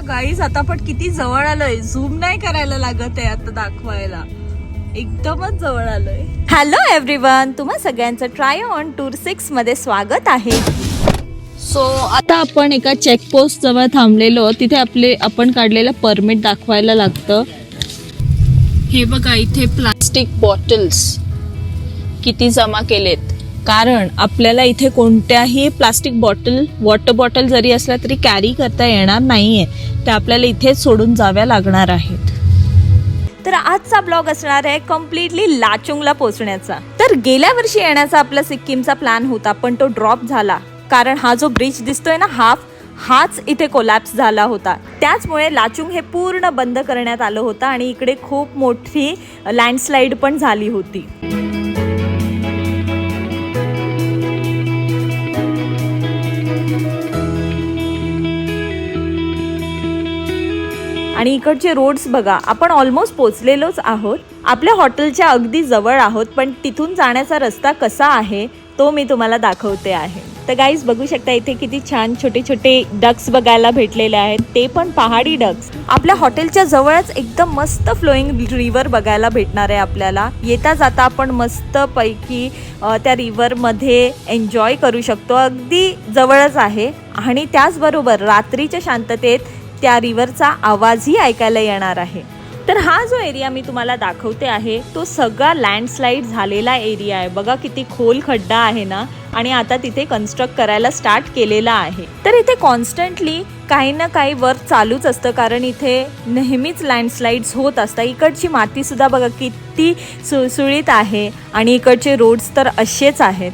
Guys आता आपण किती जवळ आलोय, झूम नाही करायला लागत आहे आता दाखवायला, एकदमच जवळ आलोय. हॅलो एव्हरीवन, तुम्हा सगळ्यांचं ट्राय ऑन टूर 6 मध्ये स्वागत आहे. सो आता आपण एका चेकपोस्ट जवळ थांबलेलो, तिथे आपण काढलेलं परमिट दाखवायला लागतं. हे बघा, इथे प्लास्टिक बॉटल्स किती जमा केलेत, कारण आपल्याला इथे कोणत्याही प्लास्टिक बॉटल, वॉटर बॉटल जरी असल्या तरी कॅरी करता येणार नाहीये, त्या आपल्याला इथेच सोडून जाव्या लागणार आहेत. तर आजचा ब्लॉग असणार आहे कम्प्लिटली लाचुंगला पोहोचण्याचा. तर गेल्या वर्षी येण्याचा आपला सिक्कीमचा प्लॅन होता, पण तो ड्रॉप झाला, कारण हा जो ब्रिज दिसतोय ना, हाच इथे कोलॅप्स झाला होता. त्याचमुळे लाचुंग हे पूर्ण बंद करण्यात आलं होतं आणि इकडे खूप मोठी लँडस्लाईड पण झाली होती. आणि इकडचे रोड्स बघा, आपण ऑलमोस्ट पोचलेलोच आहोत, आपल्या हॉटेलच्या अगदी जवळ आहोत, पण तिथून जाण्याचा रस्ता कसा आहे तो मी तुम्हाला दाखवते आहे. तर गाईज बघू शकता, इथे किती छान छोटे छोटे डक्स बघायला भेटलेले आहेत, ते पण पहाडी डक्स. आपल्या हॉटेलच्या जवळच एकदम मस्त फ्लोईंग रिव्हर बघायला भेटणार आहे आपल्याला. येता जाता आपण मस्त पैकी त्या रिव्हरमध्ये एन्जॉय करू शकतो, अगदी जवळच आहे. आणि त्याचबरोबर रात्रीच्या शांततेत त्या रिव्हरचा आवाजही ऐकायला येणार आहे. तर हा जो एरिया मी तुम्हाला दाखवते आहे, तो सगळा लँडस्लाईड झालेला एरिया आहे. बघा किती खोल खड्डा आहे ना, आणि आता तिथे कन्स्ट्रक्ट करायला स्टार्ट केलेला आहे. तर इथे कॉन्स्टंटली काही ना काही वर्क चालूच असतं, कारण इथे नेहमीच लँडस्लाईड्स होत असतात. इकडची माती सुद्धा बघा किती सुळसुळीत आहे, आणि इकडचे रोड्स तर असेच आहेत.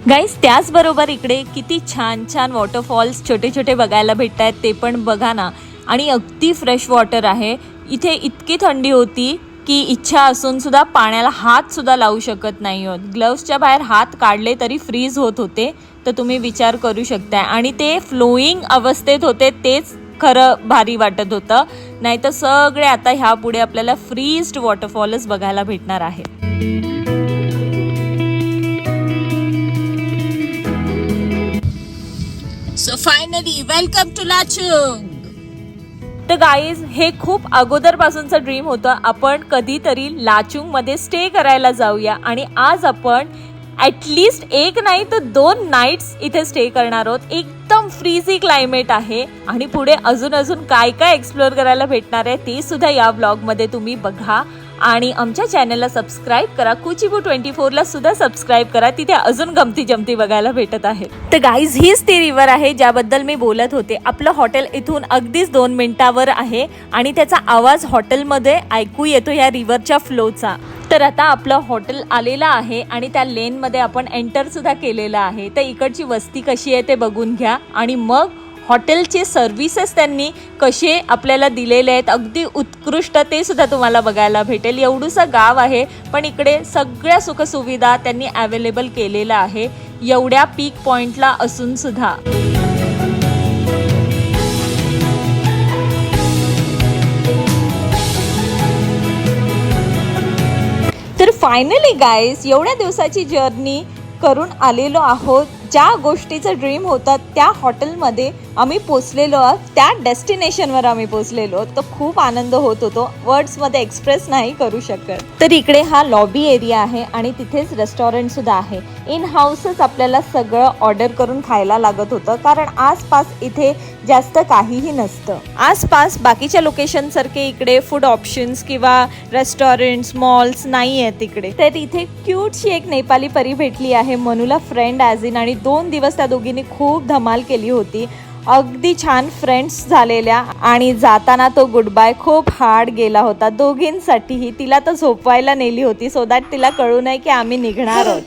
गाईज त्याचबरोबर इकडे किती छान छान वॉटरफॉल्स छोटे छोटे बघायला भेटत आहेत, ते पण बघा ना. आणि अगदी फ्रेश वॉटर आहे. इथे इतकी थंडी होती की इच्छा असून सुद्धा पाण्याला हात सुद्धा लावू शकत नाही होत. ग्लव्सच्या बाहेर हात काढले तरी फ्रीज होत होते, तर तुम्ही विचार करू शकता. आणि ते फ्लोईंग अवस्थेत होते, तेच खरं भारी वाटत होतं. नाहीतर सगळे आता ह्या पुढे आपल्याला फ्रीज्ड वॉटरफॉलच बघायला भेटणार आहे. So finally, welcome to Lachung. तर गाईज, हे खूप अगोदर पासूनचं ड्रीम होतं, आपण कधीतरी लाचुंग मध्ये स्टे करायला जाऊया. आणि आज आपण ॲटलिस्ट 1 नाही तर 2 नाईट्स इथे स्टे करणार आहोत. एकदम फ्रीझी क्लायमेट आहे, आणि पुढे अजून काय काय एक्सप्लोअर करायला भेटणार आहे ते सुद्धा या ब्लॉग मध्ये तुम्ही बघा. आणि आमच्या चॅनलला सबस्क्राईब करा, कुचिबू 24 ला सुद्धा सबस्क्राईब करा, तिथे अजून गमती जमती बघायला भेटत आहे. तर गाईज, हीच ती रिव्हर आहे ज्याबद्दल मी बोलत होते. आपलं हॉटेल इथून अगदीच 2 मिनिटावर आहे, आणि त्याचा आवाज हॉटेलमध्ये ऐकू येतो या रिव्हरच्या फ्लोचा. तर आता आपलं हॉटेल आलेलं आहे, आणि त्या लेनमध्ये आपण एंटर सुद्धा केलेलं आहे. तर इकडची वस्ती कशी आहे ते बघून घ्या, आणि मग हॉटेलचे सर्व्हिसेस त्यांनी कसे आपल्याला दिलेले आहेत, अगदी उत्कृष्ट, ते सुद्धा तुम्हाला बघायला भेटेल. एवढंसं गाव आहे, पण इकडे सगळ्या सुखसुविधा त्यांनी अवेलेबल केलेल्या आहे, एवढ्या पीक पॉइंटला असून सुद्धा. तर फायनली गाईज, एवढ्या दिवसाची जर्नी करून आलेलो आहोत. ज्या गोष्टीचं ड्रीम होतं त्या हॉटेलमध्ये आम्ही पोचलेलो आहोत, त्या डेस्टिनेशनवर आम्ही पोचलेलो आहोत. तर खूप आनंद होत होतो, वर्ड्समध्ये एक्सप्रेस नाही करू शकत. तर इकडे हा लॉबी एरिया आहे, आणि तिथेच रेस्टॉरंट सुद्धा आहे. इन हाऊसच आपल्याला सगळं ऑर्डर करून खायला लागत होतं, कारण आसपास इथे जास्त काहीही नसतं. आसपास बाकीच्या लोकेशन सारखे इकडे फूड ऑप्शन्स किंवा रेस्टॉरंट्स, मॉल्स नाही आहेत इकडे. तर इथे क्यूटशी एक नेपाली परी भेटली आहे, मनूला फ्रेंड ॲज इन, आणि 2 दिवस त्या दोघींनी खूप धमाल केली होती, अगदी छान फ्रेंड्स झालेल्या. आणि जाताना तो गुड बाय खूप हार्ड गेला होता दोघींसाठीही. तिला तर झोपवायला नेली होती, सो दॅट तिला कळू नये की आम्ही निघणार आहोत.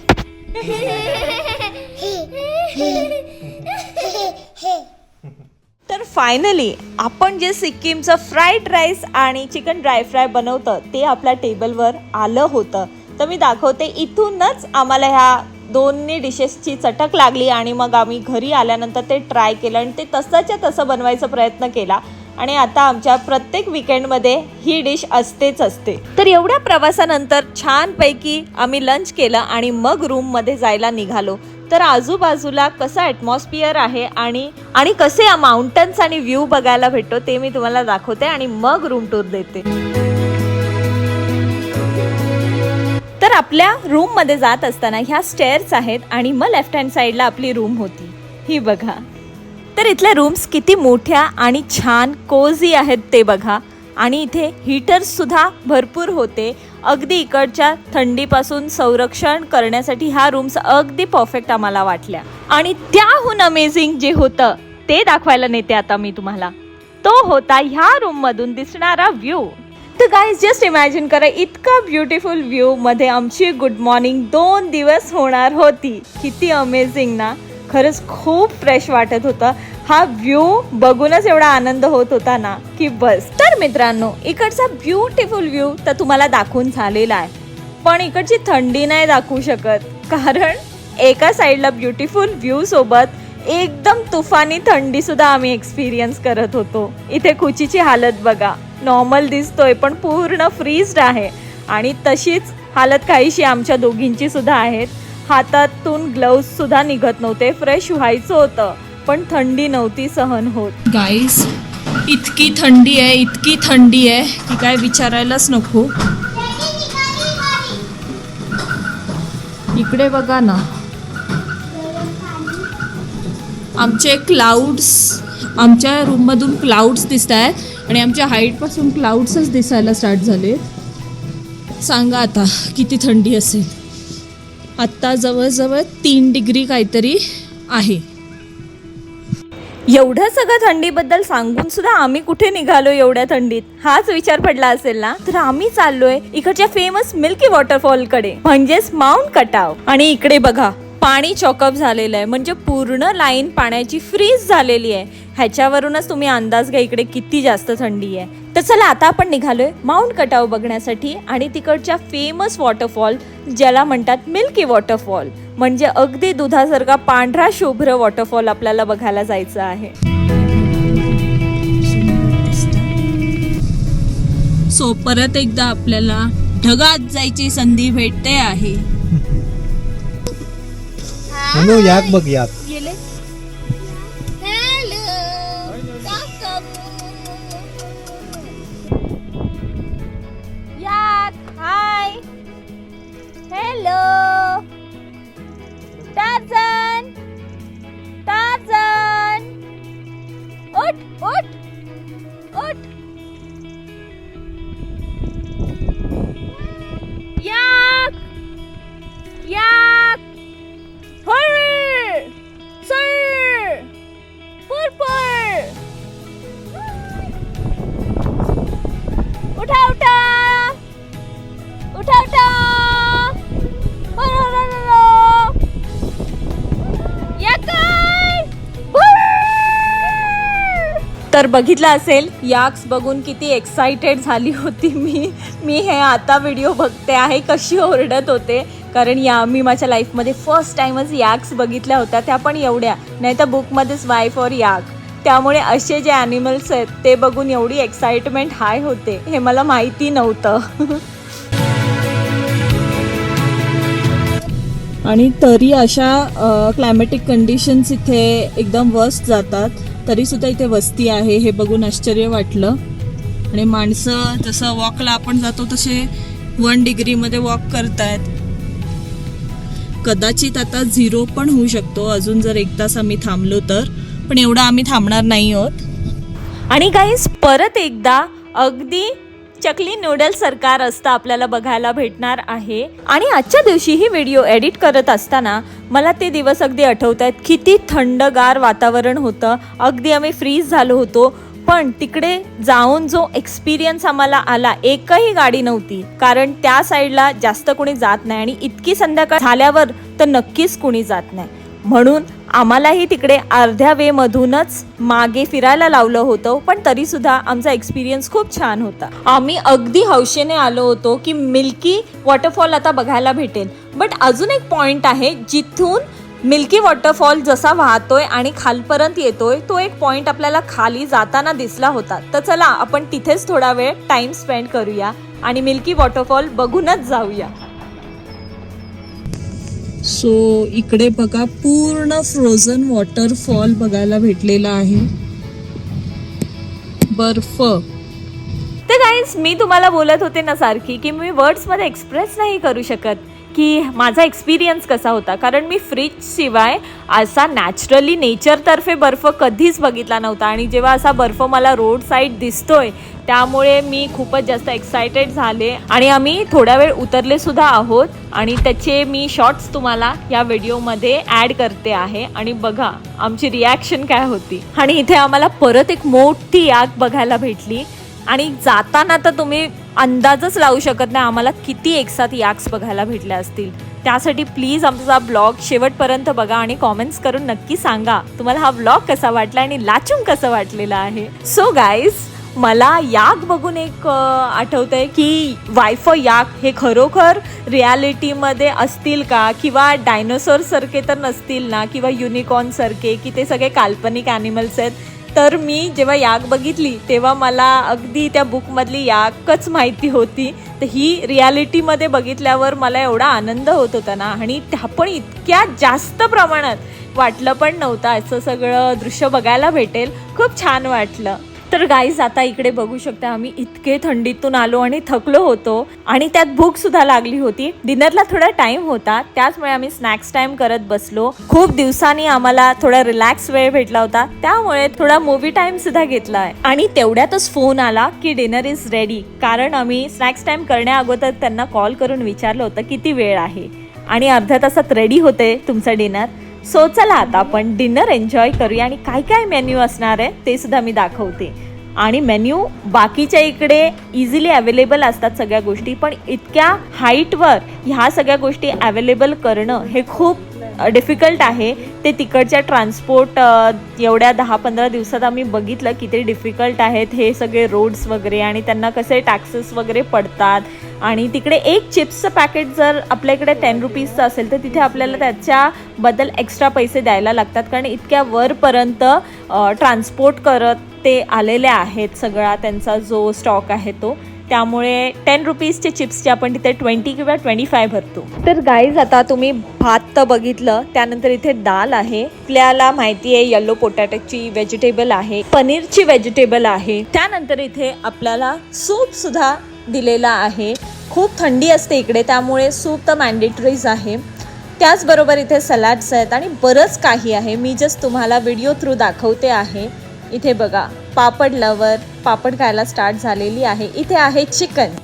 तर फायनली आपण जे सिक्कीमचं फ्राईड राईस आणि चिकन ड्राय फ्राय बनवतं ते आपल्या टेबलवर आलं होतं. तर मी दाखवते. इथूनच आम्हाला ह्या दोन्ही डिशेसची चटक लागली, आणि मग आम्ही घरी आल्यानंतर ते ट्राय केलं, आणि ते तसंच्या तसं बनवायचा प्रयत्न केला. आणि आता आमच्या प्रत्येक विकेंडमध्ये ही डिश असतेच असते. तर एवढ्या प्रवासानंतर छानपैकी आम्ही लंच केलं आणि मग रूममध्ये जायला निघालो. तर आजूबाजूला कसं ॲटमॉस्फिअर आहे आणि कसे माउंटन्स आणि व्ह्यू बघायला भेटतो ते मी तुम्हाला दाखवते आणि मग रूम टूर देते. तर आपल्या रूममध्ये जात असताना ह्या स्टेअर्स आहेत आणि मग लेफ्ट हँड साईडला आपली रूम होती. ही बघा. तर इथल्या रूम्स किती मोठ्या आणि छान कोझी आहेत ते बघा. आणि इथे हीटर्ससुद्धा भरपूर होते. अगदी इकडच्या थंडीपासून संरक्षण करण्यासाठी ह्या रूम्स अगदी परफेक्ट आम्हाला वाटल्या. आणि त्याहून अमेझिंग जे होतं ते दाखवायला नेते आता मी तुम्हाला. तो होता ह्या रूममधून दिसणारा व्ह्यू. तर गाईज जस्ट इमॅजिन करा, इतका ब्युटिफुल व्ह्यू मध्ये आमची गुड मॉर्निंग 2 दिवस होणार होती. किती अमेझिंग ना. खरंच खूप फ्रेश वाटत होतं. हा व्ह्यू बघूनच एवढा आनंद होत होता ना की बस. तर मित्रांनो, इकडचा ब्युटिफुल व्ह्यू तर तुम्हाला दाखवून झालेला आहे, पण इकडची थंडी नाही दाखवू शकत, कारण एका साईडला ब्युटिफुल व्ह्यू सोबत एकदम तुफानी थंडी सुद्धा आम्ही एक्सपिरियन्स करत होतो. इथे खुचीची हालत बघा, नॉर्मल दिसतोय पण पूर्ण फ्रीज्ड आहे. आणि तशीच हालत काहीशी आमच्या दोघींची सुद्धा आहेत. हातातून ग्लव्ज सुद्धा निघत नव्हते. फ्रेश व्हायचं होतं पण थंडी नव्हती सहन होत. गाईज इतकी थंडी आहे, इतकी थंडी आहे की काय विचारायलाच नको. इकडे बघा ना, आमचे क्लाउड्स, आमच्या रूममधून क्लाउड्स दिसत आहेत आणि आमच्या हाईटपासून क्लाउड्सच दिसायला स्टार्ट झाले. सांगा आता किती थंडी असेल. आत्ता जवळजवळ 3 डिग्री काहीतरी आहे. एवढं सगळं थंडीबद्दल सांगून सुद्धा आम्ही कुठे निघालो एवढ्या थंडीत, हाच विचार पडला असेल ना. तर आम्ही चाललोय इकडच्या फेमस मिल्की वॉटरफॉल कडे, म्हणजेच माउंट कटाव. आणि इकडे बघा, पाणी चॉकअप झालेलं आहे, म्हणजे पूर्ण लाईन पाण्याची फ्रीज झालेली आहे. ह्याच्यावरूनच तुम्ही अंदाज घ्या इकडे किती जास्त थंडी आहे. तर चला आता आपण निघालोय माउंट कटाव बघण्यासाठी आणि तिकडच्या फेमस वॉटरफॉल ज्याला म्हणतात मिल्की वॉटरफॉल, म्हणजे अगदी दुधासारखा पांढरा शुभ्र वॉटरफॉल आपल्याला बघायला जायचं आहे. सो परत एकदा आपल्याला ढगात जायची संधी भेटते आहे. याक बघ याक. हाय, हॅलो टार्झन, टार्झन उठ उठ उठ. याक याक, हर सर पुरपुर. उठा उठा उठा उठा. तर बघितलं असेल, याक्स बघून किती एक्साइटेड झाली होती मी हे आता व्हिडिओ बघते आहे कशी ओरडत होते, कारण मी माझ्या लाईफमध्ये फर्स्ट टाइमच याक्स बघितल्या होत्या, त्या पण एवढ्या नाही तर बुकमध्येच वाईफ और याक. त्यामुळे असे जे ॲनिमल्स आहेत ते बघून एवढी एक्साइटमेंट हाय होते हे मला माहिती नव्हतं. आणि तरी अशा क्लायमॅटिक कंडिशन्स इथे एकदम वर्स्ट जातात, तरीसुद्धा इथे वस्ती आहे हे बघून आश्चर्य वाटलं. आणि माणसं जसं वॉकला आपण जातो तसे 1 डिग्रीमध्ये वॉक करतायत. कदाचित आता 0 पण होऊ शकतो अजून जर 1 तास आम्ही थांबलो तर, पण एवढं आम्ही थांबणार नाही आहोत. आणि गाईस परत एकदा अगदी चकली नूडल्स सरकार असतं आपल्याला बघायला भेटणार आहे. आणि आजच्या दिवशी ही व्हिडिओ एडिट करत असताना मला ते दिवस अगदी आठवत आहेत. किती थंडगार वातावरण होतं, अगदी आम्ही फ्रीज झालो होतो. पण तिकडे जाऊन जो एक्सपिरियन्स आम्हाला आला, एकही गाडी नव्हती, कारण त्या साईडला जास्त कोणी जात नाही आणि इतकी संध्याकाळ झाल्यावर तर नक्कीच कोणी जात नाही. म्हणून आम्हालाही तिकडे अर्ध्या वे मधूनच मागे फिरायला लावलं होतं, पण तरी सुद्धा आमचा एक्सपिरियन्स खूप छान होता. आम्ही अगदी हौशेने आलो होतो की मिल्की वॉटरफॉल आता बघायला भेटेल. बट अजून एक पॉइंट आहे जिथून मिल्की वॉटरफॉल जसा वाहतोय आणि खालपर्यंत येतोय तो एक पॉइंट आपल्याला खाली जाताना दिसला होता. तर चला आपण तिथेच थोडा वेळ टाइम स्पेंड करूया आणि मिल्की वॉटरफॉल बघूनच जाऊया. सो इकडे बघा पूर्ण फ्रोझन वॉटरफॉल बघायला भेटलेला आहे, बर्फ. तर गाईज मी तुम्हाला बोलत होते ना सारखी की मी वर्ड्समध्ये एक्सप्रेस नाही करू शकत की माझा एक्सपिरियन्स कसा होता, कारण मी फ्रीज शिवाय असा नॅचरली नेचरतर्फे बर्फ कधीच बघितला नव्हता. आणि जेव्हा असा बर्फ मला रोड साईड दिसतोय त्यामुळे मी खूपच जास्त एक्सायटेड झाले आणि आम्ही थोडा वेळ उतरले सुद्धा आहोत आणि त्याचे मी शॉर्ट्स तुम्हाला या व्हिडिओमध्ये ॲड करते आहे. आणि बघा आमची रिॲक्शन काय होती. आणि इथे आम्हाला परत एक मोठी आग बघायला भेटली आणि जाताना तर तुम्ही अंदाजच लावू शकत नाही आम्हाला किती एकसाथ याक्स बघायला भेटल्या असतील. त्यासाठी प्लीज आमचा ब्लॉग शेवटपर्यंत बघा आणि कॉमेंट्स करून नक्की सांगा तुम्हाला हा ब्लॉग कसा वाटला आणि लाचुंग कसं वाटलेला आहे. सो गाईज मला याक बघून एक आठवतंय की वायफर याक हे खरोखर रियालिटीमध्ये असतील का, किंवा डायनोसॉर सारखे तर नसतील ना, किंवा युनिकॉर्न सारखे, की ते सगळे काल्पनिक ॲनिमल्स आहेत. तर मी जेव्हा याक बघितली तेव्हा मला अगदी त्या बुकमधली याकच माहिती होती. तर ही रियालिटीमध्ये बघितल्यावर मला एवढा आनंद होत होता ना, आणि त्या पण इतक्या जास्त प्रमाणात वाटलं पण नव्हतं असं सगळं दृश्य बघायला भेटेल. खूप छान वाटलं. तर गाईज आता इकडे बघू शकता आम्ही इतके थंडीतून आलो आणि थकलो होतो आणि त्यात भूक सुद्धा लागली होती. डिनरला थोडा टाइम होता त्याचमुळे आम्ही स्नॅक्स टाइम करत बसलो. खूप दिवसांनी आम्हाला थोडा रिलॅक्स वेळ भेटला होता त्यामुळे थोडा मूवी टाइम सुद्धा घेतलाय. आणि तेवढ्यातच फोन आला की डिनर इज रेडी, कारण आम्ही स्नॅक्स टाइम करण्या अगोदर त्यांना कॉल करून विचारलं होतं किती वेळ आहे आणि अर्ध्या तासात रेडी होते तुमचं डिनर. सो चला आता आपण डिनर एन्जॉय करूया आणि काय काय मेन्यू असणार आहे ते सुद्धा मी दाखवते. आणि मेन्यू बाकीच्या इकडे इझिली अवेलेबल असतात सगळ्या गोष्टी, पण इतक्या हाईटवर ह्या सगळ्या गोष्टी अवेलेबल करणं हे खूप डिफिकल्ट आहे. ते तिकडच्या ट्रान्सपोर्ट एवढ्या 10-15 दिवसात आम्ही बघितलं किती डिफिकल्ट आहेत हे सगळे रोड्स वगैरे, आणि त्यांना कसे टॅक्सेस वगैरे पडतात. आणि तिकडे एक चिप्सचं पॅकेट जर आपल्याकडे 10 रुपीजचं असेल तर तिथे आपल्याला त्याच्याबद्दल एक्स्ट्रा पैसे द्यायला लागतात, कारण इतक्या वरपर्यंत ट्रान्सपोर्ट करत ते आलेले आहेत सगळा त्यांचा जो स्टॉक आहे तो. त्यामुळे 10 रुपीजचे चिप्सचे आपण तिथे 20 किंवा 25 भरतो. तर गाईज आता तुम्ही भात तर बघितलं, त्यानंतर इथे दाल आहे, आपल्याला माहिती आहे येलो पोटॅटोची व्हेजिटेबल आहे, पनीरची व्हेजिटेबल आहे. त्यानंतर इथे आपल्याला सूप सुद्धा दिलेला आहे. खूप थंडी असते इकडे त्यामुळे सूप तर मॅन्डेटरीज आहे. त्याचबरोबर इथे सलाड्स आहेत आणि बरंच काही आहे. मी जस्ट तुम्हाला व्हिडिओ थ्रू दाखवते आहे. इथे बघा पापड लवर पापड खायला स्टार्ट झालेली आहे. इथे आहे चिकन.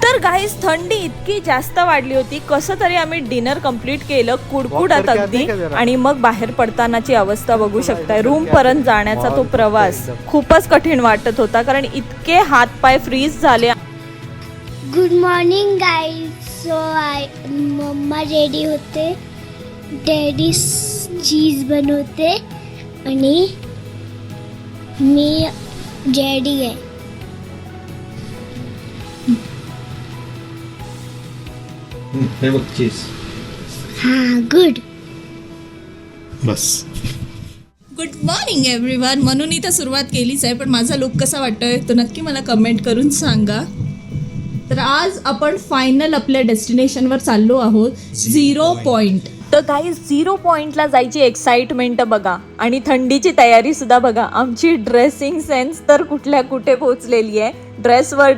तर गाईज थंडी इतकी जास्त वाढली होती, कसं तरी आम्ही डिनर कंप्लीट केलं कुडकुडत अगदी, आणि मग बाहेर पडतानाची अवस्था बघू शकताय. रूम पर्यंत जाण्याचा तो प्रवास खूपच कठीण वाटत होता कारण इतके हातपाय फ्रीज झाले. Good morning guys. सो मम्मा रेडी होते, डॅडी चीज बनवते आणि मी रेडी आहे. हे बघ चीज. हां गुड. बस. Good morning everyone. म्हणून इथं सुरुवात केलीच आहे, पण माझा लुक कसा वाटतोय तो नक्की मला कमेंट करून सांगा. तर आज आपण फायनल आपल्या डेस्टिनेशनवर चाललो आहोत, 0 पॉइंट. तर काही 0 पॉइंटला जायची एक्साइटमेंट बघा आणि थंडीची तयारी सुद्धा बघा. आमची ड्रेसिंग सेन्स तर कुठल्या कुठे पोहोचलेली आहे. ड्रेसवर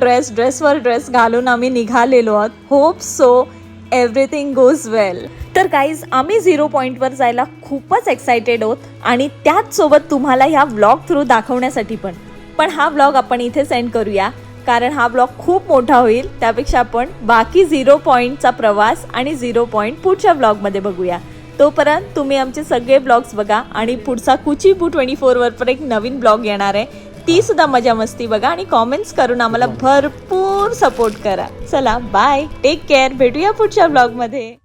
ड्रेस घालून आम्ही निघालेलो आहोत. होप सो एव्हरीथिंग गोज वेल. तर गाईज आम्ही 0 पॉईंटवर जायला खूपच एक्सायटेड आहोत आणि त्याच सोबत तुम्हाला ह्या व्लॉग थ्रू दाखवण्यासाठी पण हा व्लॉग आपण इथे सेंड करूया, कारण हा ब्लॉग खूप मोठा होईल. त्यापेक्षा आपण बाकी 0 पॉईंटचा प्रवास आणि 0 पॉईंट पुढच्या ब्लॉगमध्ये बघूया. तोपर्यंत तुम्ही आमचे सगळे ब्लॉग्स बघा आणि पुढचा कुचीपू 24 पण एक नवीन ब्लॉग येणार आहे, ती सुद्धा मजा मस्ती बघा आणि कॉमेंट्स करून आम्हाला भरपूर सपोर्ट करा. चला बाय, टेक केअर, भेटूया पुढच्या ब्लॉगमध्ये.